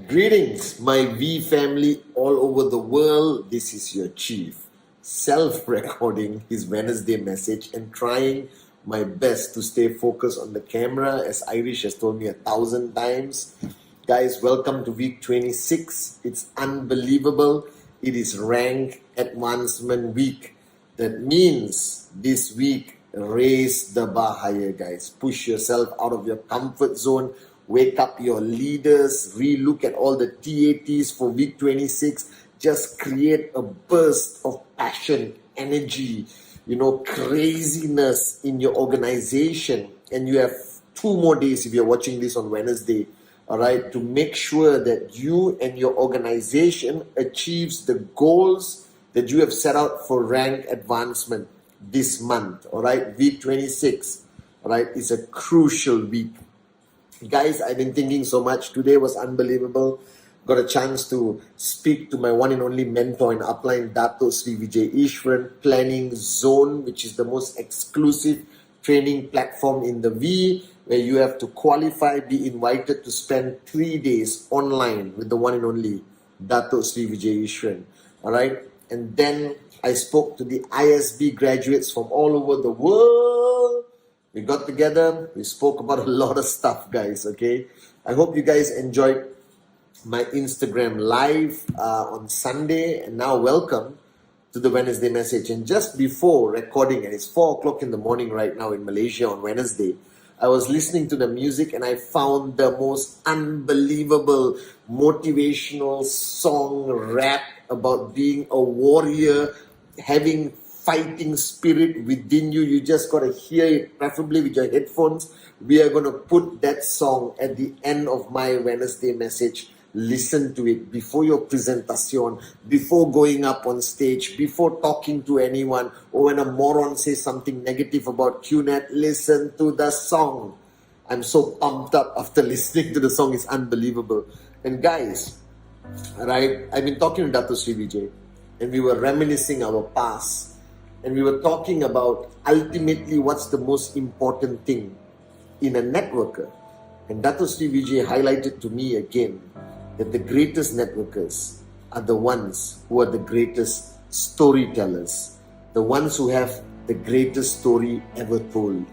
Greetings, my V family all over the world. This is your chief. Self-recording his Wednesday message and trying my best to stay focused on the camera, as Irish has told me 1,000 times. Guys, welcome to week 26. It's unbelievable. It is rank advancement week. That means this week, raise the bar higher, guys. Push yourself out of your comfort zone. Wake up your leaders. Relook at all the TATs for week 26. Just create a burst of passion, energy, craziness in your organization. And you have 2 more days if you're watching this on Wednesday, all right, to make sure that you and your organization achieves the goals that you have set out for rank advancement this month, all right? Week 26, all right, is a crucial week. Guys, I've been thinking so much. Today was unbelievable. Got a chance to speak to my one and only mentor in upline, Dato Sri Vijay Ishwaran, Planning Zone, which is the most exclusive training platform in the V, where you have to qualify, be invited to spend 3 days online with the one and only Dato Sri Vijay Ishwaran. All right. And then I spoke to the ISB graduates from all over the world. We got together, we spoke about a lot of stuff, guys, okay? I hope you guys enjoyed my Instagram live on Sunday, and now welcome to the Wednesday message. And just before recording, and it's 4 o'clock in the morning right now in Malaysia on Wednesday, I was listening to the music and I found the most unbelievable motivational song rap about being a warrior, having fighting spirit within you. You just got to hear it, preferably with your headphones. We are going to put that song at the end of my Wednesday message. Listen to it before your presentation, before going up on stage, before talking to anyone, or when a moron says something negative about QNet. Listen to the song. I'm so pumped up after listening to the song. It's unbelievable. And guys, right, I've been talking to Dato Sri Vijay, and we were reminiscing our past. And we were talking about ultimately what's the most important thing in a networker. And Dato Sri Vijay highlighted to me again that the greatest networkers are the ones who are the greatest storytellers, the ones who have the greatest story ever told.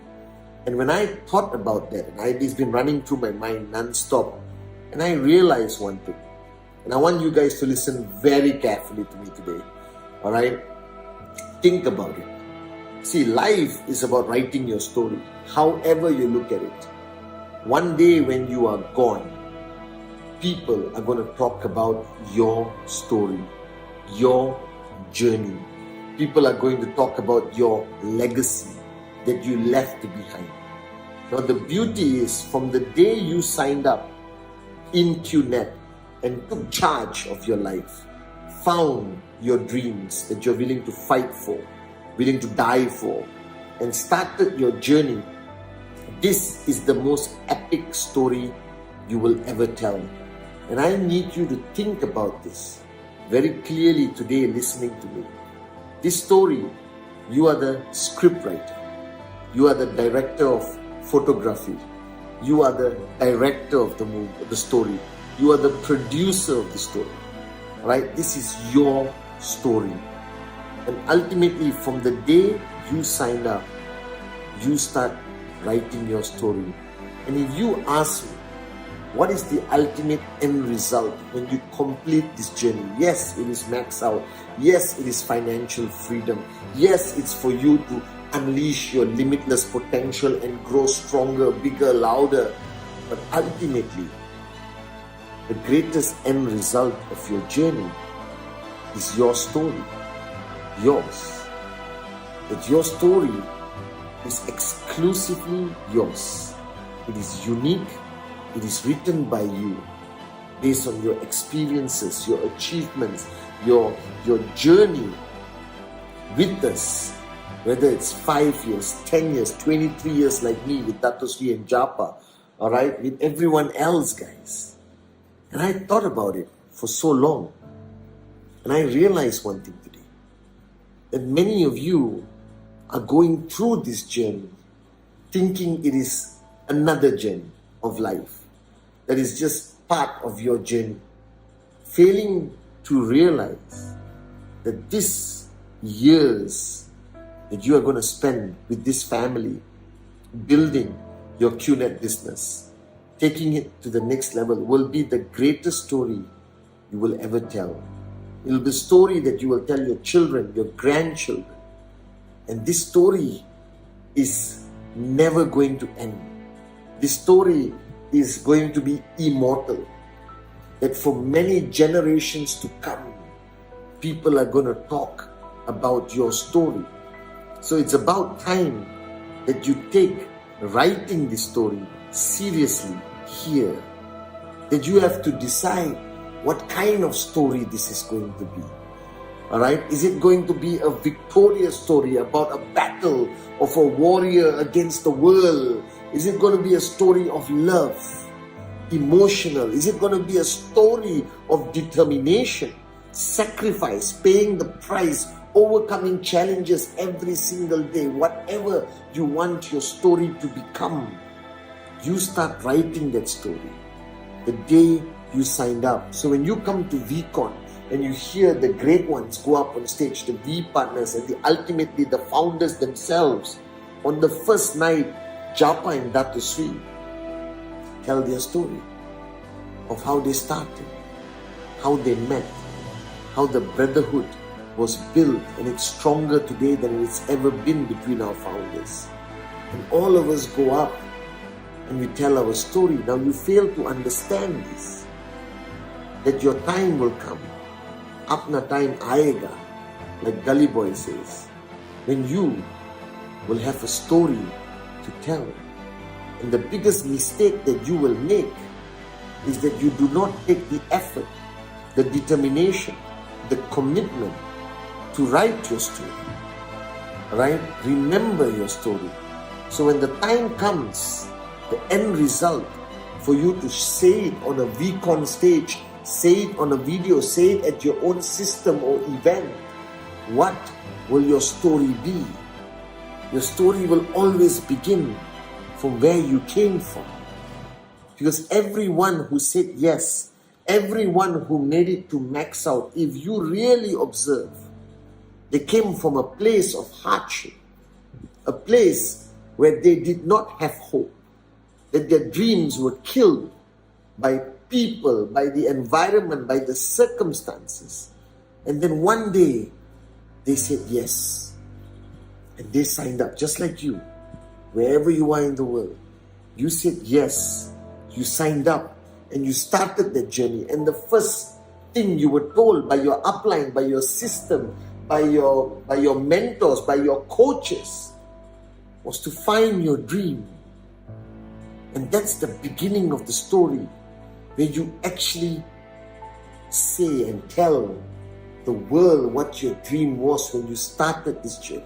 And when I thought about that, and it's been running through my mind non-stop, and I realized one thing, and I want you guys to listen very carefully to me today, all right? Think about it. See, life is about writing your story, however you look at it. One day when you are gone, people are going to talk about your story, your journey. People are going to talk about your legacy that you left behind. Now, the beauty is, from the day you signed up in QNet and took charge of your life, found your dreams that you're willing to fight for, willing to die for, and started your journey, this is the most epic story you will ever tell. And I need you to think about this very clearly today, listening to me. This story, you are the scriptwriter, you are the director of photography, you are the director of the movie, of the story, you are the producer of the story. Right? This is your story. And ultimately, from the day you signed up, you start writing your story. And if you ask me, what is the ultimate end result when you complete this journey? Yes, it is max out. Yes, it is financial freedom. Yes, it's for you to unleash your limitless potential and grow stronger, bigger, louder. But ultimately, the greatest end result of your journey is your story. Yours. That your story is exclusively yours. It is unique. It is written by you based on your experiences, your achievements, your journey with us. Whether it's 5 years, 10 years, 23 years like me with Dato Sri and Japa, all right, with everyone else, guys. And I thought about it for so long. And I realized one thing today, that many of you are going through this journey thinking it is another journey of life that is just part of your journey, failing to realize that this years that you are going to spend with this family building your QNet business, taking it to the next level, will be the greatest story you will ever tell. It will be a story that you will tell your children, your grandchildren. And this story is never going to end. This story is going to be immortal. That for many generations to come, people are going to talk about your story. So it's about time that you take writing this story seriously here. That you have to decide what kind of story this is going to be. Alright? Is it going to be a victorious story about a battle of a warrior against the world? Is it going to be a story of love, emotional? Is it going to be a story of determination, sacrifice, paying the price, overcoming challenges every single day? Whatever you want your story to become, you start writing that story the day you signed up. So when you come to VCon and you hear the great ones go up on stage, the V partners and ultimately the founders themselves, on the first night, Japa and Dato Sri tell their story of how they started, how they met, how the brotherhood was built, and it's stronger today than it's ever been between our founders. And all of us go up and we tell our story. Now you fail to understand this, that your time will come. Apna time aayega, like Gully Boy says, when you will have a story to tell. And the biggest mistake that you will make is that you do not take the effort, the determination, the commitment to write your story. Right? Remember your story. So when the time comes, the end result for you to say it on a VCon stage, say it on a video, say it at your own system or event, what will your story be? Your story will always begin from where you came from. Because everyone who said yes, everyone who made it to max out, if you really observe, they came from a place of hardship, a place where they did not have hope, that their dreams were killed by people, by the environment, by the circumstances. And then one day, they said yes. And they signed up, just like you, wherever you are in the world. You said yes, you signed up, and you started that journey. And the first thing you were told by your upline, by your system, by your mentors, by your coaches, was to find your dream. And that's the beginning of the story, where you actually say and tell the world what your dream was when you started this journey.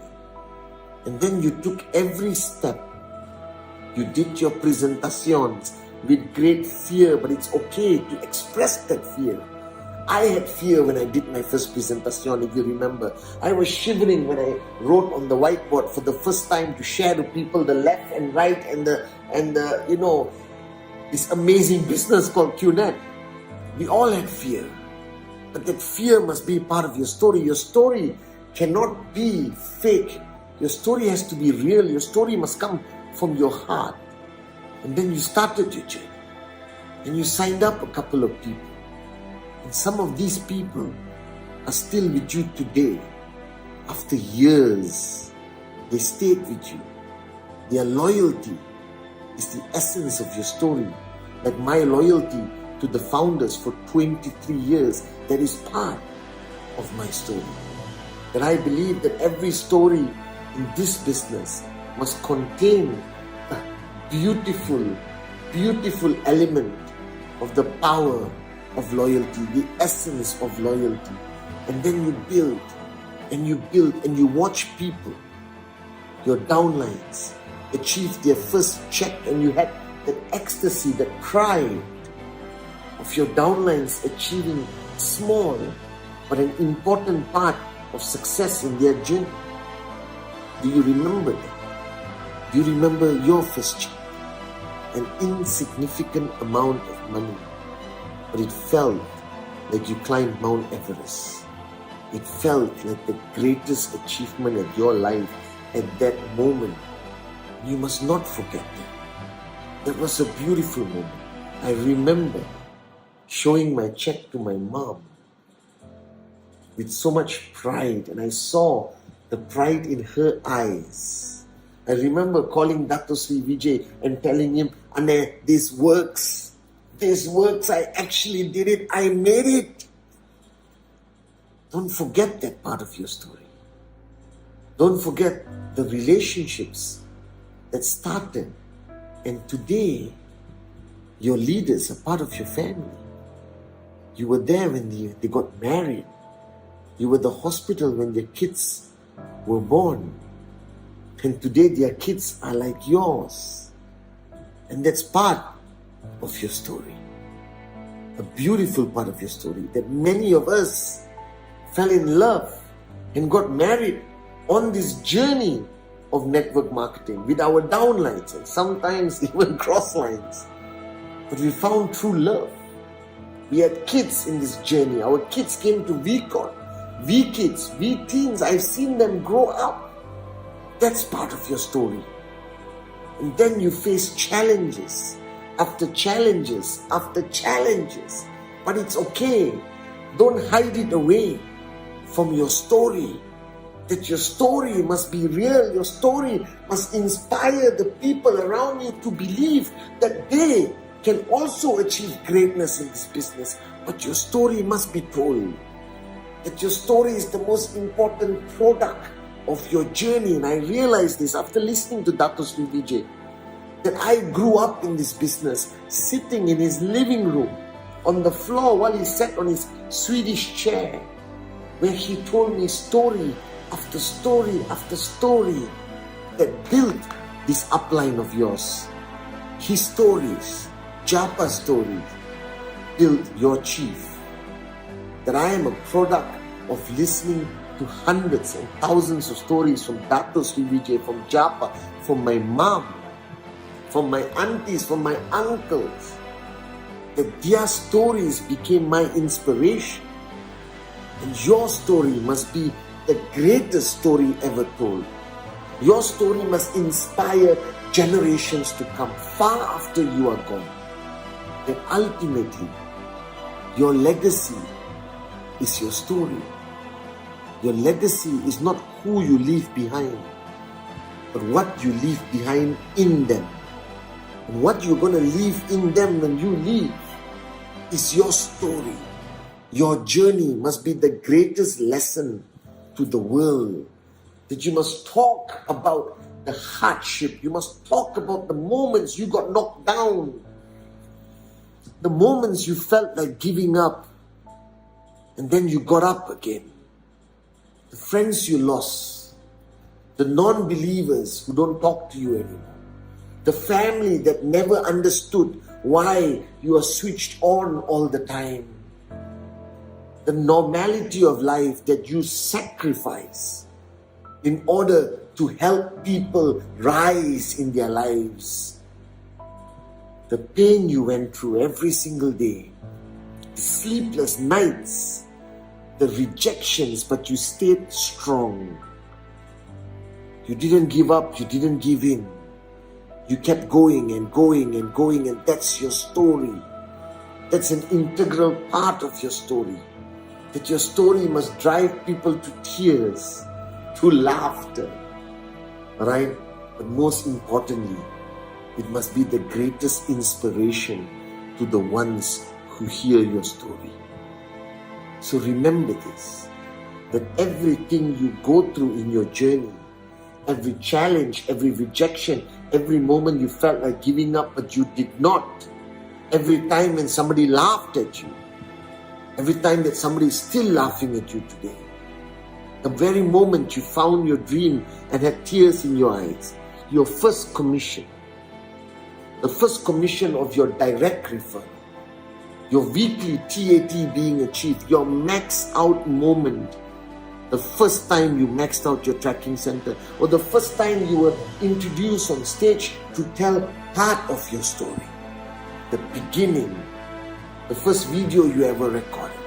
And then you took every step. You did your presentations with great fear, but it's okay to express that fear. I had fear when I did my first presentation, if you remember. I was shivering when I wrote on the whiteboard for the first time to share to people the left and right and the this amazing business called QNet. We all had fear. But that fear must be part of your story. Your story cannot be fake. Your story has to be real. Your story must come from your heart. And then you started your journey. And you signed up a couple of people. And some of these people are still with you today. After years, they stayed with you. Their loyalty is the essence of your story. Like my loyalty to the founders for 23 years, that is part of my story. That I believe that every story in this business must contain a beautiful, beautiful element of the power of loyalty, the essence of loyalty. And then you build, and you build, and you watch people, your downlines, achieve their first check, and you had that ecstasy, that pride of your downlines achieving small but an important part of success in their journey. Do you remember that? Do you remember your first check? An insignificant amount of money, but it felt like you climbed Mount Everest. It felt like the greatest achievement of your life at that moment. You must not forget that. That was a beautiful moment. I remember showing my check to my mom with so much pride, and I saw the pride in her eyes. I remember calling Dato Sri Vijay and telling him, "Anne, this works. This works. I actually did it. I made it." Don't forget that part of your story. Don't forget the relationships that started, and today your leaders are part of your family. You were there when they got married. You were the hospital when their kids were born. And today their kids are like yours. And that's part of your story. A beautiful part of your story, that many of us fell in love and got married on this journey of network marketing with our downlines and sometimes even cross lines. But we found true love. We had kids in this journey. Our kids came to VCon, V-Kids, V-Teens. I've seen them grow up. That's part of your story. And then you face challenges after challenges after challenges. But it's okay. Don't hide it away from your story. That your story must be real. Your story must inspire the people around you to believe that they can also achieve greatness in this business. But your story must be told. That your story is the most important product of your journey. And I realized this after listening to Dato Sri Vijay, that I grew up in this business, sitting in his living room on the floor while he sat on his Swedish chair, where he told me story after story after story that built this upline of yours. His stories, Japa stories, built your chief. That I am a product of listening to hundreds and thousands of stories from Dato Sri Vijay, from Japa, from my mom, from my aunties, from my uncles. That their stories became my inspiration. And your story must be the greatest story ever told. Your story must inspire generations to come far after you are gone. That ultimately, your legacy is your story. Your legacy is not who you leave behind, but what you leave behind in them. And what you're going to leave in them when you leave is your story. Your journey must be the greatest lesson to the world. That you must talk about the hardship. You must talk about the moments you got knocked down. The moments you felt like giving up. And then you got up again. The friends you lost. The non-believers who don't talk to you anymore. The family that never understood why you are switched on all the time. The normality of life that you sacrifice in order to help people rise in their lives. The pain you went through every single day. The sleepless nights. The rejections, but you stayed strong. You didn't give up, you didn't give in. You kept going and going and going, and that's your story. That's an integral part of your story. That your story must drive people to tears, to laughter, right? But most importantly, it must be the greatest inspiration to the ones who hear your story. So remember this, that everything you go through in your journey every challenge, every rejection, every moment you felt like giving up but you did not, every time when somebody laughed at you, every time that somebody is still laughing at you today, the very moment you found your dream and had tears in your eyes, your first commission, the first commission of your direct referral, your weekly TAT being achieved, your max out moment, the first time you maxed out your tracking center, or the first time you were introduced on stage to tell part of your story, the beginning, the first video you ever recorded,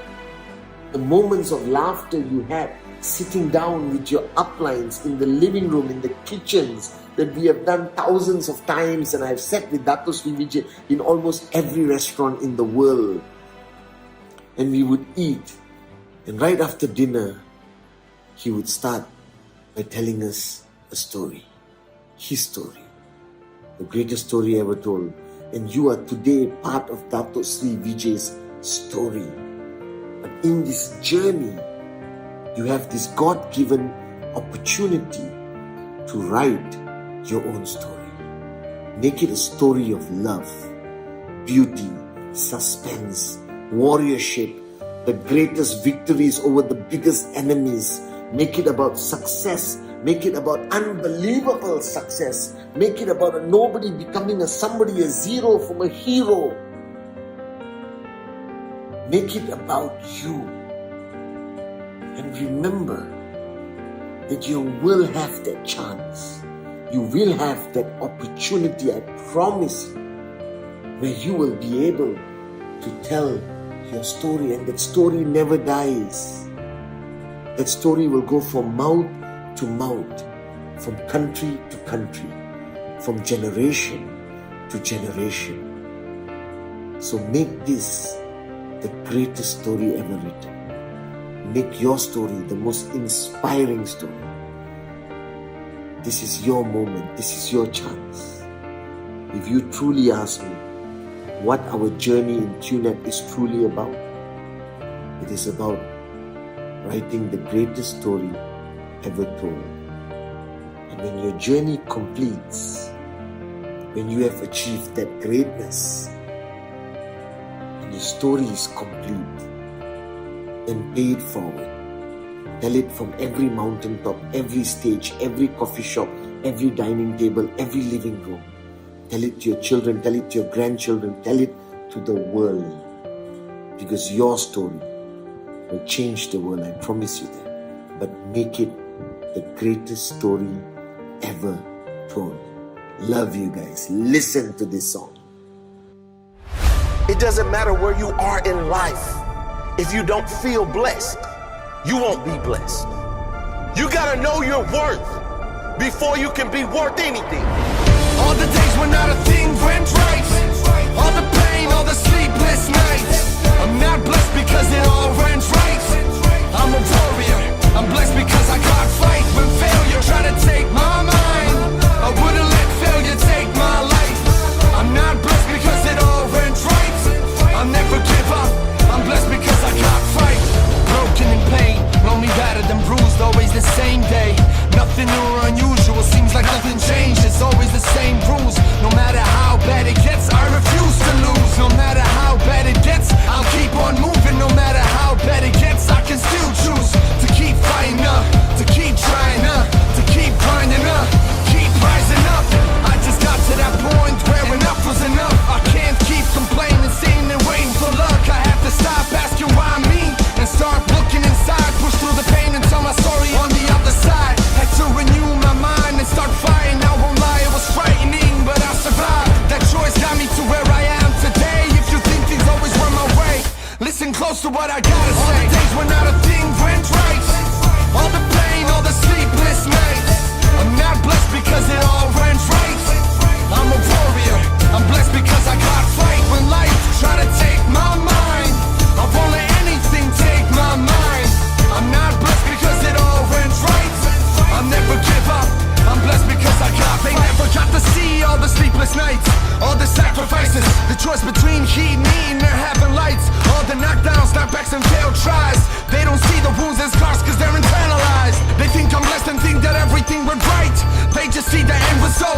the moments of laughter you had sitting down with your uplines in the living room, in the kitchens that we have done thousands of times, and I've sat with Dato Sri Vijay in almost every restaurant in the world, and we would eat, and right after dinner he would start by telling us a story, his story, the greatest story ever told. And you are today part of Dato Sri Vijay's story. But in this journey, you have this God-given opportunity to write your own story. Make it a story of love, beauty, suspense, warriorship, the greatest victories over the biggest enemies. Make it about success. Make it about unbelievable success. Make it about a nobody becoming a somebody, a zero from a hero. Make it about you. And remember that you will have that chance. You will have that opportunity, I promise you, where you will be able to tell your story, and that story never dies. That story will go from mouth to mouth, from country to country, from generation to generation. So make this the greatest story ever written. Make your story the most inspiring story. This is your moment. This is your chance. If you truly ask me what our journey in QNet is truly about, it is about writing the greatest story ever told. And when your journey completes, when you have achieved that greatness, and your story is complete, then pay it forward. Tell it from every mountaintop, every stage, every coffee shop, every dining table, every living room. Tell it to your children, tell it to your grandchildren, tell it to the world. Because your story will change the world, I promise you that. But make it the greatest story ever told. Love you guys. Listen to this song. It doesn't matter where you are in life. If you don't feel blessed, you won't be blessed. You gotta know your worth before you can be worth anything. All the days when not a thing went right, all the pain, all the sleepless nights. I'm not blessed because it all went right. I'm a warrior, I'm blessed because I can't fight. When failure tried to take my mind, I wouldn't let failure take my life. I'm not blessed because it all went right. I'll never give up, I'm blessed because I can't fight. Broken in pain, lonely, battered and bruised, always the same day. Nothing new or unusual, seems like nothing changed. It's always the same rules. No matter how bad it gets, I refuse to lose. No matter how bad it gets, I'll keep on moving. No matter how bad it gets, I can still choose to keep fighting up, to keep trying up, to keep grinding up, keep rising up. I just got to that point where enough was enough. I can't keep complaining, sitting and waiting for luck. I have to stop asking why me and start looking inside. Push through the pain and tell my story on the other side. Had to renew my mind and start fighting. I won't lie, it was frightening, but I survived. That choice got me to where I am today. If you think things always went my way, listen close to what I gotta say. All the days when not a thing went right, all the pain, all the sleepless nights. I'm not blessed because it all went right. I'm a warrior, I'm blessed because I can't fight. When life try to take my mind, I won't let anything take my mind. I'm not blessed because it all went right. I'll never give up, I'm blessed because I got. They never got to see all the sleepless nights, all the sacrifices, the choice between heat and eating or having lights. All the knockdowns, knockbacks and failed tries. They don't see the wounds and scars cause they're internalized. They think I'm blessed and think that everything went right.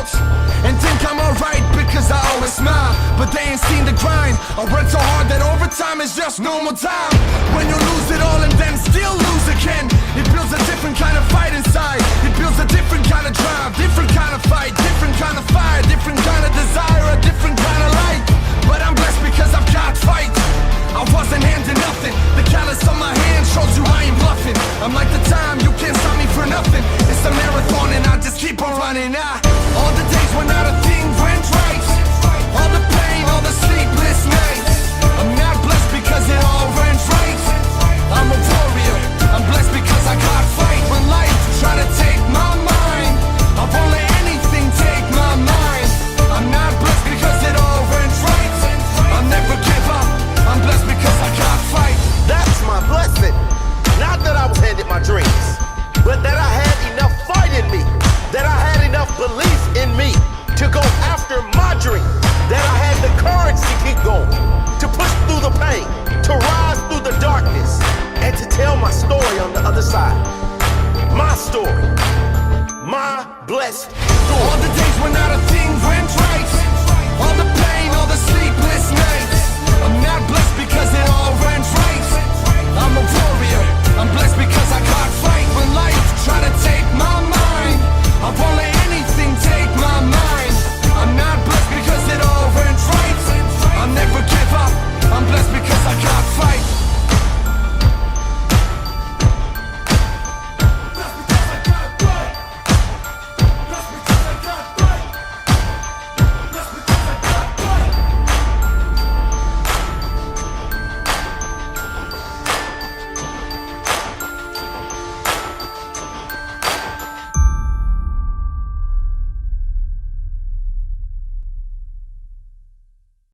faults and think I'm alright because I always smile. But they ain't seen the grind. I work so hard that overtime is just normal time. When you lose it all and then still lose again, it builds a different kind of fight inside. It builds a different kind of drive, different kind of fight, different kind of fire, different kind of desire, a different kind of light. But I'm blessed because I've got fight. I wasn't handing nothing. The callus on my hand shows you I ain't bluffing. I'm like the time, you can't stop me for nothing. It's a marathon and I just keep on running. All the days when not a thing went right, all the pain, all the sleepless nights. I'm not blessed because it all went right. I'm a warrior, I'm blessed because I got fight. When life try to take my mind, I won't let anything take my mind. I'm not blessed because it all went right. I'll never give up, I'm blessed because I got fight. That's my blessing. Not that I was handed my dreams, but that I had enough fight in me, that I had enough belief in me to go after my dream, that I had the courage to keep going, to push through the pain, to rise through the darkness, and to tell my story on the other side. My story, my blessed story. All the days when not a